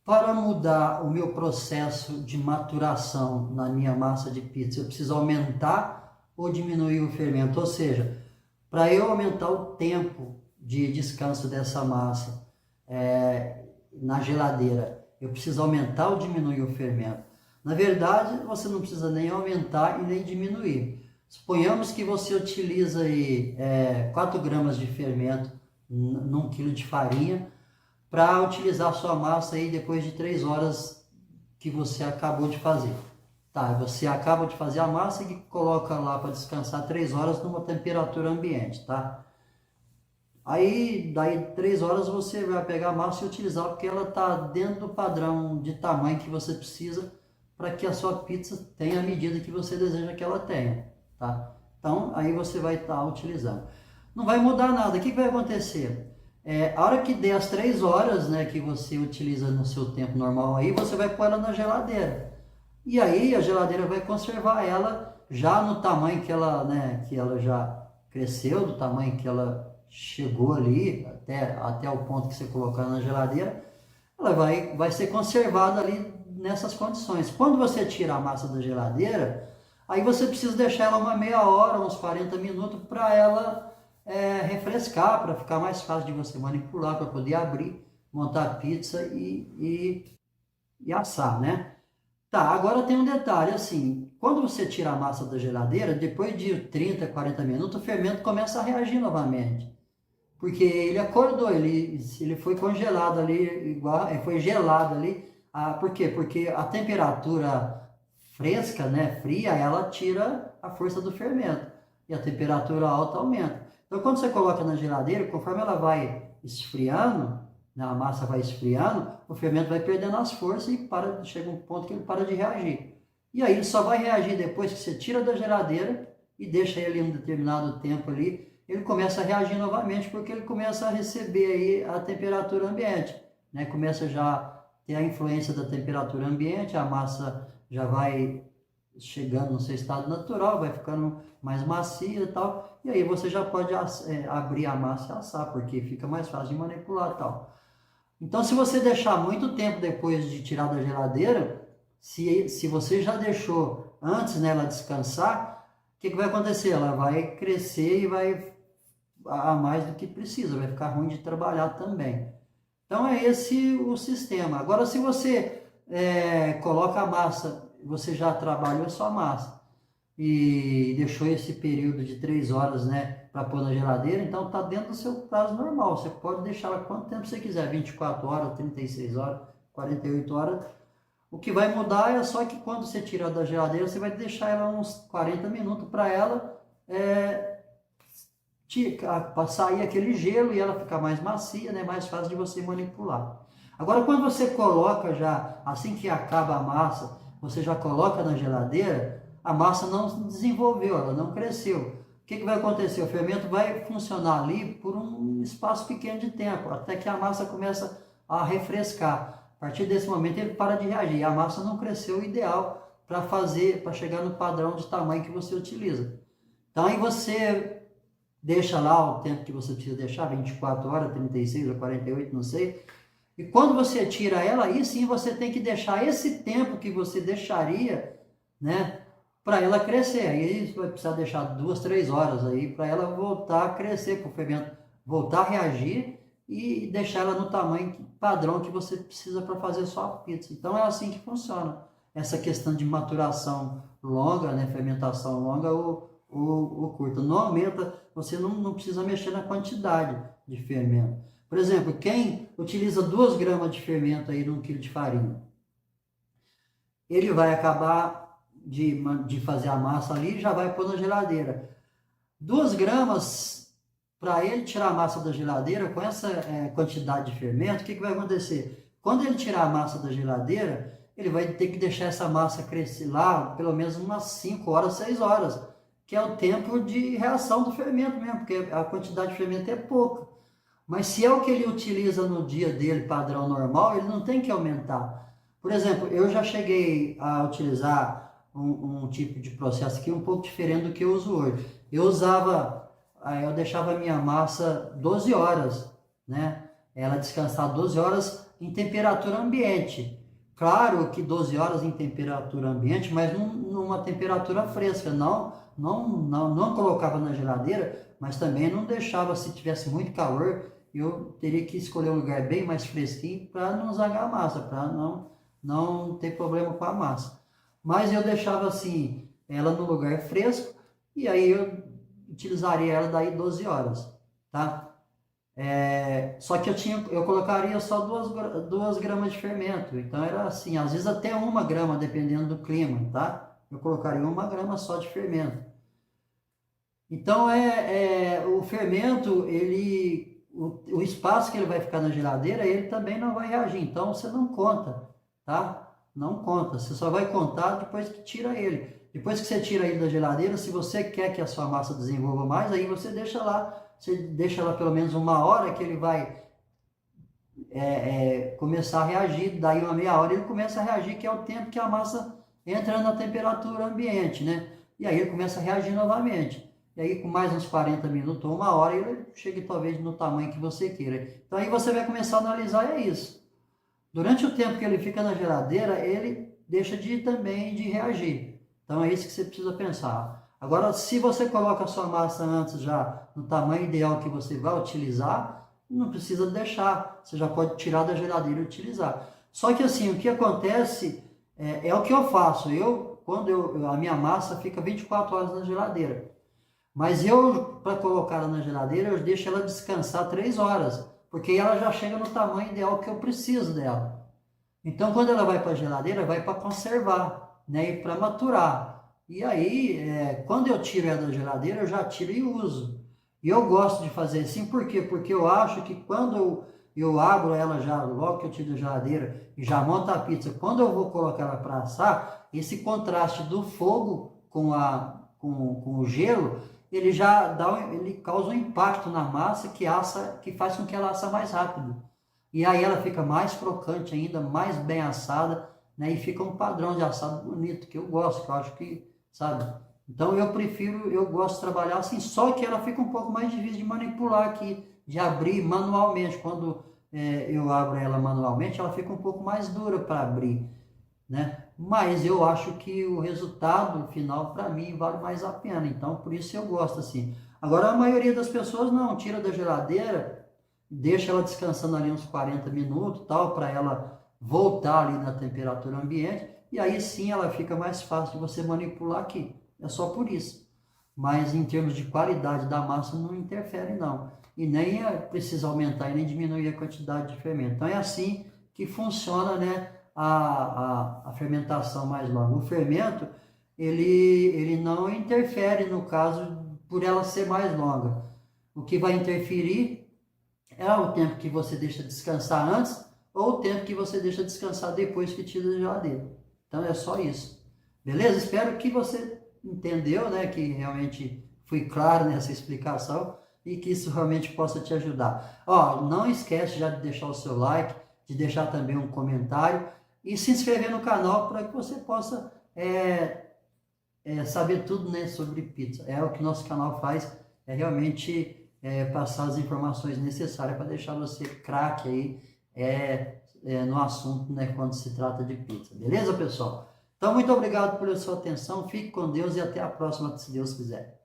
Para mudar o meu processo de maturação na minha massa de pizza, eu preciso aumentar ou diminuir o fermento? Ou seja, para eu aumentar o tempo de descanso dessa massa na geladeira, eu preciso aumentar ou diminuir o fermento? Na verdade, você não precisa nem aumentar e nem diminuir. Suponhamos que você utiliza aí, 4 gramas de fermento num quilo de farinha, para utilizar a sua massa aí depois de 3 horas que você acabou de fazer. Tá, você acaba de fazer a massa e coloca lá para descansar 3 horas numa temperatura ambiente, tá? Aí, daí 3 horas você vai pegar a massa e utilizar porque ela está dentro do padrão de tamanho que você precisa para que a sua pizza tenha a medida que você deseja que ela tenha, tá? Então, aí você vai estar utilizando. Não vai mudar nada. O que vai acontecer? A hora que der as 3 horas, né, que você utiliza no seu tempo normal aí, você vai pôr ela na geladeira. E aí a geladeira vai conservar ela já no tamanho que ela, né, que ela já cresceu, do tamanho que ela chegou ali, até o ponto que você colocar na geladeira, ela vai ser conservada ali nessas condições. Quando você tira a massa da geladeira, aí você precisa deixar ela uma meia hora, uns 40 minutos, para ela refrescar, para ficar mais fácil de você manipular, para poder abrir, montar a pizza e assar, né? Tá, agora tem um detalhe, assim, quando você tira a massa da geladeira, depois de 30, 40 minutos, o fermento começa a reagir novamente. Porque ele acordou, ele foi congelado ali, igual, foi gelado ali. Por quê? Porque a temperatura fresca, né, fria, ela tira a força do fermento. E a temperatura alta aumenta. Então, quando você coloca na geladeira, conforme ela vai esfriando, né, a massa vai esfriando, o fermento vai perdendo as forças e chega um ponto que ele para de reagir. E aí ele só vai reagir depois que você tira da geladeira e deixa ele um determinado tempo ali, ele começa a reagir novamente, porque ele começa a receber aí a temperatura ambiente, né? Começa já a ter a influência da temperatura ambiente, a massa já vai chegando no seu estado natural, vai ficando mais macia e tal, e aí você já pode abrir a massa e assar, porque fica mais fácil de manipular e tal. Então, se você deixar muito tempo depois de tirar da geladeira, se você já deixou antes nela descansar, o que vai acontecer? Ela vai crescer e vai a mais do que precisa, vai ficar ruim de trabalhar também. Então, é esse o sistema. Agora, se você coloca a massa, você já trabalhou a sua massa e deixou esse período de 3 horas, né, para pôr na geladeira, então está dentro do seu prazo normal. Você pode deixar ela quanto tempo você quiser, 24 horas, 36 horas, 48 horas. O que vai mudar é só que quando você tira da geladeira, você vai deixar ela uns 40 minutos para ela para sair aquele gelo e ela ficar mais macia, né, mais fácil de você manipular. Agora, quando você coloca já, assim que acaba a massa, você já coloca na geladeira, a massa não desenvolveu, ela não cresceu. O que vai acontecer? O fermento vai funcionar ali por um espaço pequeno de tempo, até que a massa começa a refrescar. A partir desse momento ele para de reagir. A massa não cresceu o ideal para chegar no padrão de tamanho que você utiliza. Então aí você deixa lá o tempo que você precisa deixar, 24 horas, 36 ou 48, não sei. E quando você tira ela, aí sim você tem que deixar esse tempo que você deixaria, né, para ela crescer. Aí você vai precisar deixar 2, 3 horas aí para ela voltar a crescer, para o fermento voltar a reagir e deixar ela no tamanho padrão que você precisa para fazer a sua pizza. Então é assim que funciona. Essa questão de maturação longa, né, fermentação longa ou curta. Não aumenta, você não precisa mexer na quantidade de fermento. Por exemplo, quem utiliza 2 gramas de fermento aí num quilo de farinha, ele vai acabar de fazer a massa ali e já vai pôr na geladeira. 2 gramas, para ele tirar a massa da geladeira, com essa quantidade de fermento, o que vai acontecer? Quando ele tirar a massa da geladeira, ele vai ter que deixar essa massa crescer lá pelo menos umas 5 horas, 6 horas, que é o tempo de reação do fermento mesmo, porque a quantidade de fermento é pouca. Mas se é o que ele utiliza no dia dele, padrão normal, ele não tem que aumentar. Por exemplo, eu já cheguei a utilizar um tipo de processo aqui um pouco diferente do que eu uso hoje. Eu deixava a minha massa 12 horas, né? Ela descansar 12 horas em temperatura ambiente. Claro que 12 horas em temperatura ambiente, mas numa temperatura fresca. Não colocava na geladeira, mas também não deixava, se tivesse muito calor, eu teria que escolher um lugar bem mais fresquinho para não zagar a massa, para não ter problema com a massa. Mas eu deixava assim, ela no lugar fresco, e aí eu utilizaria ela daí 12 horas, tá? Só que eu colocaria só 2 gramas de fermento, então era assim, às vezes até 1 grama, dependendo do clima, tá? Eu colocaria 1 grama só de fermento. Então, o fermento, o espaço que ele vai ficar na geladeira, ele também não vai reagir. Então, você não conta, tá? Não conta. Você só vai contar depois que tira ele. Depois que você tira ele da geladeira, se você quer que a sua massa desenvolva mais, aí você deixa lá. Você deixa lá pelo menos 1 hora que ele vai começar a reagir. Daí 1 meia hora ele começa a reagir, que é o tempo que a massa entra na temperatura ambiente, né? E aí ele começa a reagir novamente. E aí com mais uns 40 minutos ou 1 hora ele chega talvez no tamanho que você queira. Então aí você vai começar a analisar, é isso. Durante o tempo que ele fica na geladeira, ele deixa também de reagir. Então é isso que você precisa pensar. Agora, se você coloca a sua massa antes já no tamanho ideal que você vai utilizar, não precisa deixar. Você já pode tirar da geladeira e utilizar. Só que assim, o que acontece é o que eu faço. A minha massa fica 24 horas na geladeira. Mas para colocar ela na geladeira, eu deixo ela descansar 3 horas, porque ela já chega no tamanho ideal que eu preciso dela. Então, quando ela vai para a geladeira, vai para conservar, né, e para maturar. E aí, quando eu tiro ela da geladeira, eu já tiro e uso. E eu gosto de fazer assim, por quê? Porque eu acho que quando eu abro ela já, logo que eu tiro da geladeira e já monto a pizza, quando eu vou colocar ela para assar, esse contraste do fogo com o gelo, ele ele causa um impacto na massa que faz com que ela assa mais rápido. E aí ela fica mais crocante ainda, mais bem assada, né? E fica um padrão de assado bonito, que eu gosto, que eu acho que, sabe? Então eu gosto de trabalhar assim, só que ela fica um pouco mais difícil de manipular aqui, de abrir manualmente. Quando eu abro ela manualmente, ela fica um pouco mais dura para abrir, né? Mas eu acho que o resultado final para mim vale mais a pena, então por isso eu gosto assim. Agora a maioria das pessoas não, tira da geladeira, deixa ela descansando ali uns 40 minutos, tal, para ela voltar ali na temperatura ambiente, e aí sim ela fica mais fácil de você manipular aqui. É só por isso. Mas em termos de qualidade da massa não interfere não. E nem precisa aumentar e nem diminuir a quantidade de fermento. Então é assim que funciona, né? A fermentação mais longa. O fermento, ele não interfere no caso por ela ser mais longa. O que vai interferir é o tempo que você deixa descansar antes ou o tempo que você deixa descansar depois que tira da geladeira. Então é só isso. Beleza? Espero que você entendeu, né? Que realmente fui claro nessa explicação e que isso realmente possa te ajudar. Ó, não esquece já de deixar o seu like, de deixar também um comentário e se inscrever no canal para que você possa saber tudo, né, sobre pizza. É o que nosso canal faz, é realmente passar as informações necessárias para deixar você craque aí no assunto, né, quando se trata de pizza. Beleza, pessoal? Então, muito obrigado pela sua atenção, fique com Deus e até a próxima, se Deus quiser.